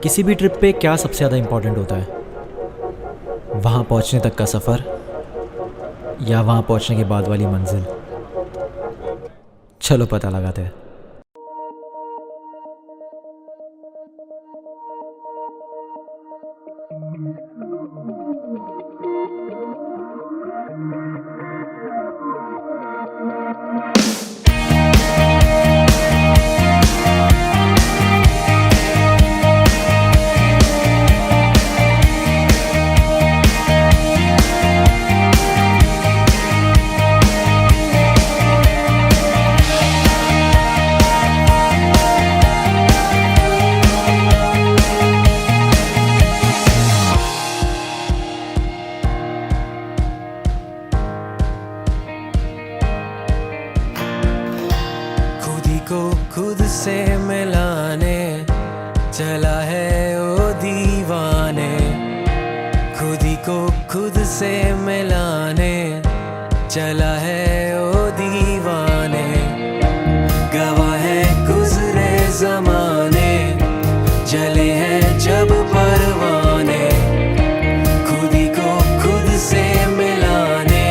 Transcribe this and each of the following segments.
किसी भी ट्रिप पे क्या सबसे ज़्यादा इम्पोर्टेंट होता है? वहाँ पहुँचने तक का सफ़र या वहाँ पहुँचने के बाद वाली मंजिल? चलो पता लगाते हैं। को खुद से मिलाने चला है ओ दीवाने, खुदी को खुद से मिलाने चला है ओ दीवाने। गवाह है गुजरे जमाने, जले हैं जब परवाने, खुदी को खुद से मिलाने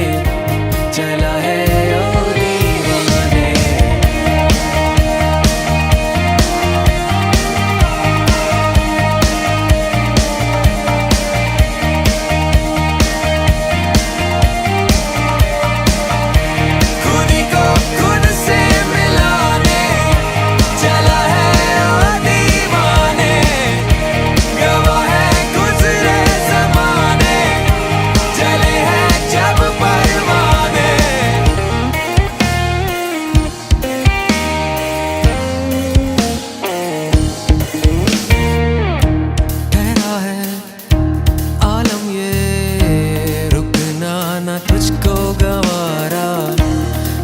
चला है ओ दीवाने। खुदी को खुद से मिलाने चला है ओ दीवाने, गवाह है गुजरे ज़माने, चले हैं जब परवाने। ठहरा है आलम ये, रुकना ना तुझको गवारा,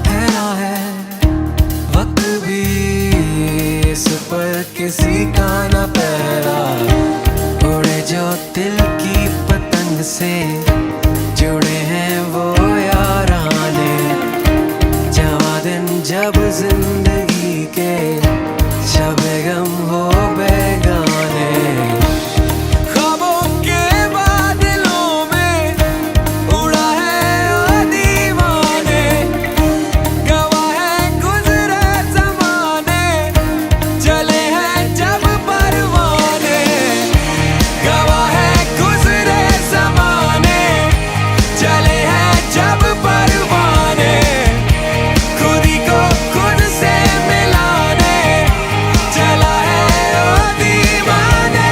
ठहरा है वक्त भी इस पर किसी का न पहरा। उड़े जो दिल की पतंग से जुड़े हैं वो याराने, जवा दिन जब जिंदगी के शबे गम हो बेगाने। ख्वाबों के बादलों में उड़ा है ओ दीवाने, गवाह है गुजरे ज़माने, चले हैं जब परवाने। गवाह है गुजरे ज़माने, चले हैं जब परवाने, खुदी को खुद से मिलाने चला है ओ दीवाने।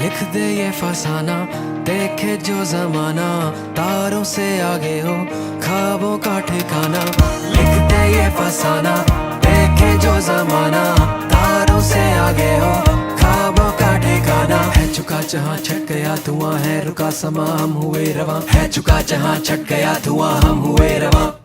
लिख दे ये फसाना, देखे जो जमाना, तारों से आगे हो ख्वाबों का ठिकाना। लिख दे ये फसाना, देखे जो जमाना, तारों से आगे हो ख्वाबों का ठिकाना। है चुका जहाँ छट गया धुआं, है रुका समा हम हुए रवां, है चुका जहाँ छट गया धुआं हम हुए रवां।